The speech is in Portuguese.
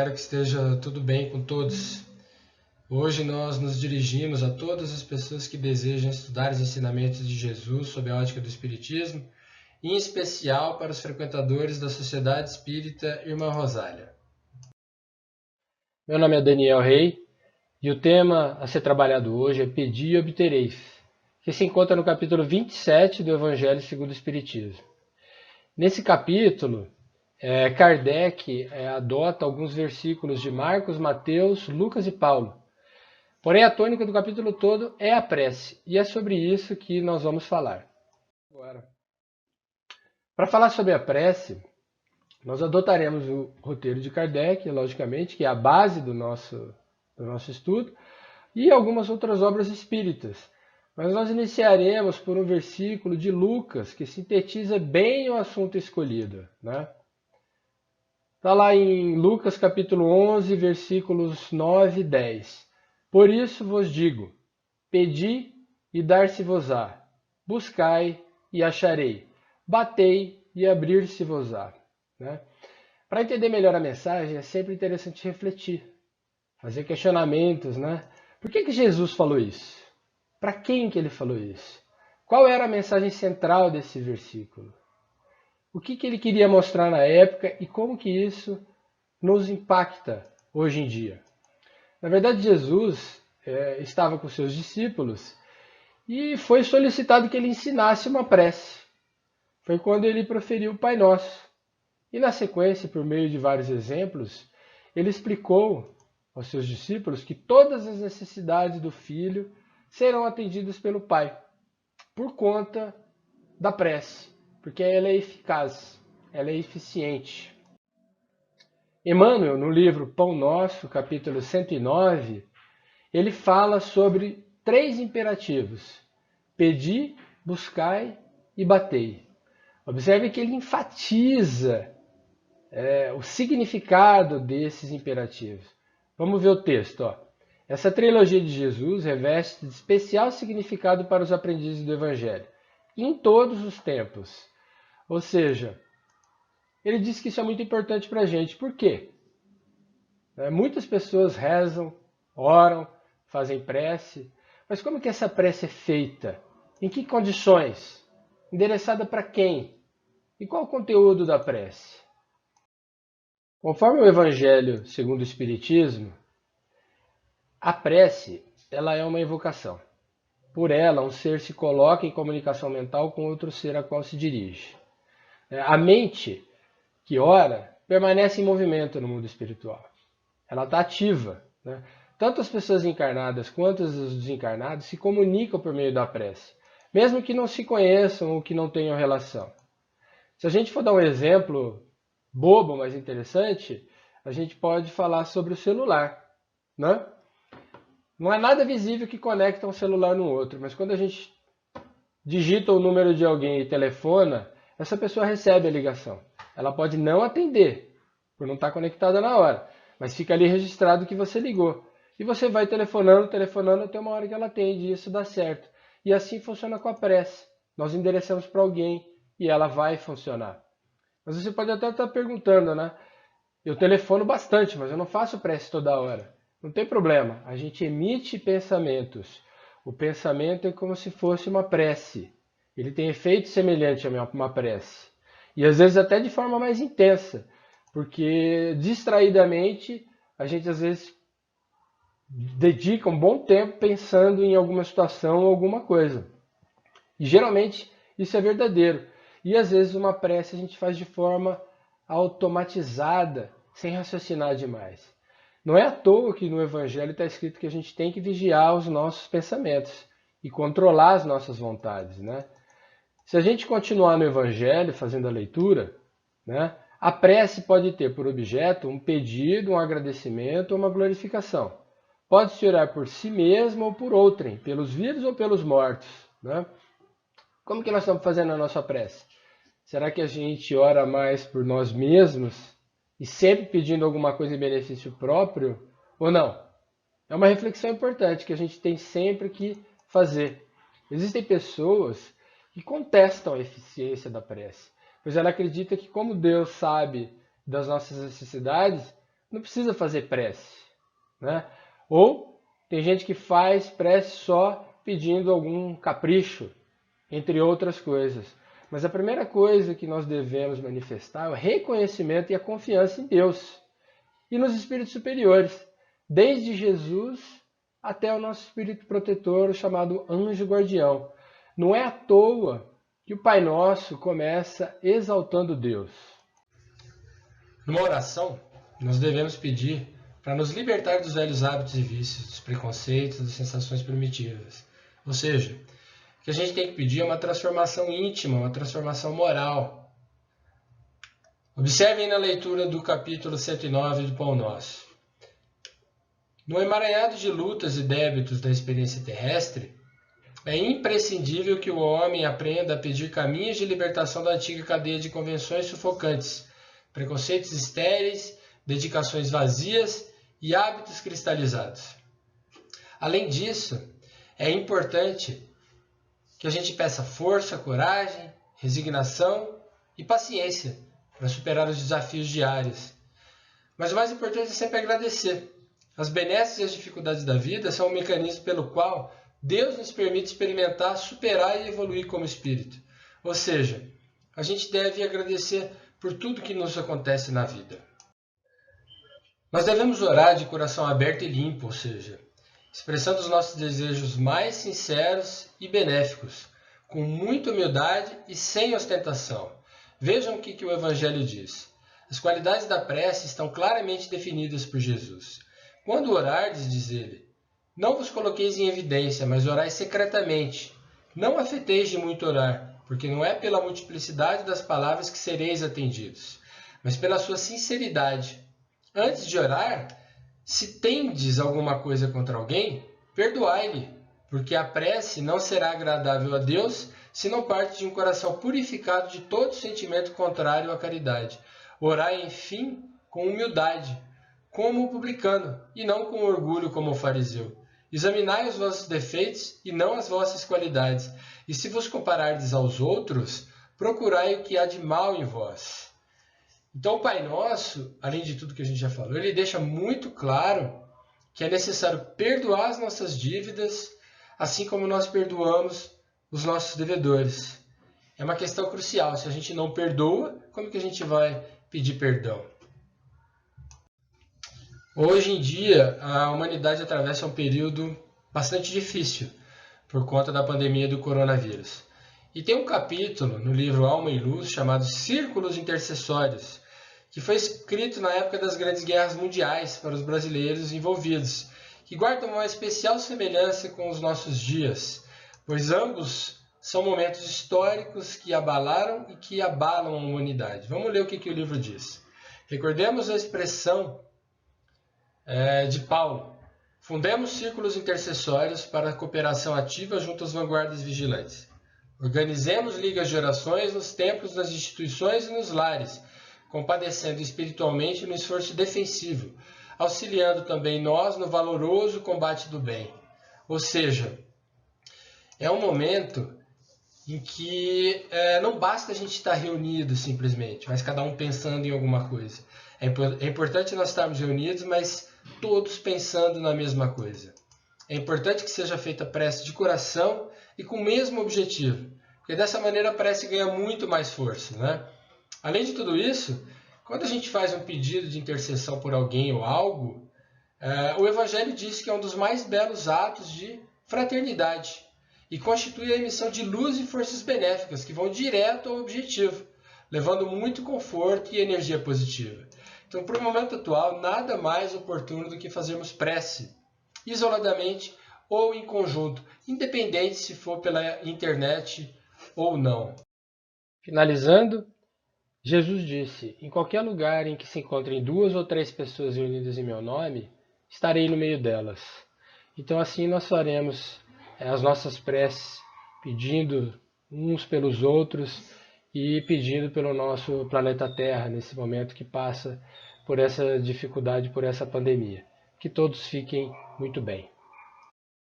espero que esteja tudo bem com todos. Hoje nós nos dirigimos a todas as pessoas que desejam estudar os ensinamentos de Jesus sob a ótica do Espiritismo, em especial para os frequentadores da Sociedade Espírita Irmã Rosália. Meu nome é Daniel Rey e o tema a ser trabalhado hoje é Pedi e Obtereis, que se encontra no capítulo 27 do Evangelho segundo o Espiritismo. Nesse capítulo, Kardec adota alguns versículos de Marcos, Mateus, Lucas e Paulo. Porém, a tônica do capítulo todo é a prece, e é sobre isso que nós vamos falar. Agora, para falar sobre a prece, nós adotaremos o roteiro de Kardec, logicamente, que é a base do nosso estudo, e algumas outras obras espíritas. Mas nós iniciaremos por um versículo de Lucas, que sintetiza bem o assunto escolhido, né? Está lá em Lucas capítulo 11, versículos 9 e 10. Por isso vos digo, pedi e dar-se-vos-á, buscai e acharei, batei e abrir-se-vos-á. Né? Para entender melhor a mensagem, é sempre interessante refletir, fazer questionamentos. Né? Por que Jesus falou isso? Para quem que ele falou isso? Qual era a mensagem central desse versículo? O que ele queria mostrar na época e como que isso nos impacta hoje em dia? Na verdade, Jesus estava com seus discípulos e foi solicitado que ele ensinasse uma prece. Foi quando ele proferiu o Pai Nosso. E na sequência, por meio de vários exemplos, ele explicou aos seus discípulos que todas as necessidades do Filho serão atendidas pelo Pai, por conta da prece, porque ela é eficaz, ela é eficiente. Emmanuel, no livro Pão Nosso, capítulo 109, ele fala sobre 3 imperativos: pedi, buscai e batei. Observe que ele enfatiza o significado desses imperativos. Vamos ver o texto. Ó. Essa trilogia de Jesus reveste de especial significado para os aprendizes do Evangelho, em todos os tempos. Ou seja, ele diz que isso é muito importante para a gente. Por quê? Muitas pessoas rezam, oram, fazem prece, mas como que essa prece é feita? Em que condições? Endereçada para quem? E qual o conteúdo da prece? Conforme o Evangelho segundo o Espiritismo, a prece ela é uma invocação. Por ela, um ser se coloca em comunicação mental com outro ser a qual se dirige. A mente que ora permanece em movimento no mundo espiritual. Ela está ativa. Né? Tanto as pessoas encarnadas quanto os desencarnados se comunicam por meio da prece, mesmo que não se conheçam ou que não tenham relação. Se a gente for dar um exemplo bobo, mas interessante, a gente pode falar sobre o celular. Né? Não é nada visível que conecta um celular no outro, mas quando a gente digita o número de alguém e telefona, essa pessoa recebe a ligação. Ela pode não atender, por não estar conectada na hora, mas fica ali registrado que você ligou. E você vai telefonando, até uma hora que ela atende, e isso dá certo. E assim funciona com a prece. Nós endereçamos para alguém e ela vai funcionar. Mas você pode até estar perguntando, né? Eu telefono bastante, mas eu não faço prece toda hora. Não tem problema, a gente emite pensamentos. O pensamento é como se fosse uma prece. Ele tem efeito semelhante a uma prece. E às vezes até de forma mais intensa, porque distraidamente a gente às vezes dedica um bom tempo pensando em alguma situação ou alguma coisa. E geralmente isso é verdadeiro. E às vezes uma prece a gente faz de forma automatizada, sem raciocinar demais. Não é à toa que no Evangelho está escrito que a gente tem que vigiar os nossos pensamentos e controlar as nossas vontades. Né? Se a gente continuar no Evangelho fazendo a leitura, né, a prece pode ter por objeto um pedido, um agradecimento ou uma glorificação. Pode-se orar por si mesmo ou por outrem, pelos vivos ou pelos mortos. Né? Como que nós estamos fazendo a nossa prece? Será que a gente ora mais por nós mesmos e sempre pedindo alguma coisa em benefício próprio ou não? É uma reflexão importante que a gente tem sempre que fazer. Existem pessoas que contestam a eficiência da prece, pois ela acredita que como Deus sabe das nossas necessidades, não precisa fazer prece, né? Ou tem gente que faz prece só pedindo algum capricho, entre outras coisas. Mas a primeira coisa que nós devemos manifestar é o reconhecimento e a confiança em Deus e nos espíritos superiores, desde Jesus até o nosso espírito protetor, chamado anjo guardião. Não é à toa que o Pai Nosso começa exaltando Deus. Numa oração, nós devemos pedir para nos libertar dos velhos hábitos e vícios, dos preconceitos, das sensações primitivas. Ou seja, o que a gente tem que pedir é uma transformação íntima, uma transformação moral. Observem na leitura do capítulo 109 do Pão Nosso. No emaranhado de lutas e débitos da experiência terrestre, é imprescindível que o homem aprenda a pedir caminhos de libertação da antiga cadeia de convenções sufocantes, preconceitos estéreis, dedicações vazias e hábitos cristalizados. Além disso, é importante que a gente peça força, coragem, resignação e paciência para superar os desafios diários. Mas o mais importante é sempre agradecer. As benesses e as dificuldades da vida são um mecanismo pelo qual Deus nos permite experimentar, superar e evoluir como espírito. Ou seja, a gente deve agradecer por tudo que nos acontece na vida. Nós devemos orar de coração aberto e limpo, ou seja, expressando os nossos desejos mais sinceros e benéficos, com muita humildade e sem ostentação. Vejam o que o Evangelho diz. As qualidades da prece estão claramente definidas por Jesus. Quando orardes, diz ele, não vos coloqueis em evidência, mas orai secretamente. Não afeteis de muito orar, porque não é pela multiplicidade das palavras que sereis atendidos, mas pela sua sinceridade. Antes de orar, se tendes alguma coisa contra alguém, perdoai-lhe, porque a prece não será agradável a Deus se não parte de um coração purificado de todo sentimento contrário à caridade. Orai, enfim, com humildade, como o publicano, e não com orgulho como o fariseu. Examinai os vossos defeitos e não as vossas qualidades, e se vos comparardes aos outros, procurai o que há de mal em vós. Então o Pai Nosso, além de tudo que a gente já falou, ele deixa muito claro que é necessário perdoar as nossas dívidas, assim como nós perdoamos os nossos devedores. É uma questão crucial. Se a gente não perdoa, como que a gente vai pedir perdão? Hoje em dia, a humanidade atravessa um período bastante difícil por conta da pandemia do coronavírus. E tem um capítulo no livro Alma e Luz chamado Círculos Intercessórios, que foi escrito na época das grandes guerras mundiais para os brasileiros envolvidos, que guardam uma especial semelhança com os nossos dias, pois ambos são momentos históricos que abalaram e que abalam a humanidade. Vamos ler o que o livro diz. Recordemos a expressão de Paulo. Fundemos círculos intercessórios para a cooperação ativa junto às vanguardas vigilantes. Organizemos ligas de orações nos templos, nas instituições e nos lares, compadecendo espiritualmente no esforço defensivo, auxiliando também nós no valoroso combate do bem. Ou seja, é um momento em que não basta a gente estar reunido simplesmente, mas cada um pensando em alguma coisa. É importante nós estarmos reunidos, mas todos pensando na mesma coisa. É importante que seja feita prece de coração e com o mesmo objetivo, porque dessa maneira a prece ganha muito mais força, né? Além de tudo isso, quando a gente faz um pedido de intercessão por alguém ou algo, o Evangelho diz que é um dos mais belos atos de fraternidade e constitui a emissão de luz e forças benéficas que vão direto ao objetivo, levando muito conforto e energia positiva. Então, para o momento atual, nada mais oportuno do que fazermos prece, isoladamente ou em conjunto, independente se for pela internet ou não. Finalizando, Jesus disse, em qualquer lugar em que se encontrem 2 ou 3 pessoas reunidas em meu nome, estarei no meio delas. Então assim nós faremos as nossas preces, pedindo uns pelos outros e pedindo pelo nosso planeta Terra, nesse momento que passa por essa dificuldade, por essa pandemia. Que todos fiquem muito bem.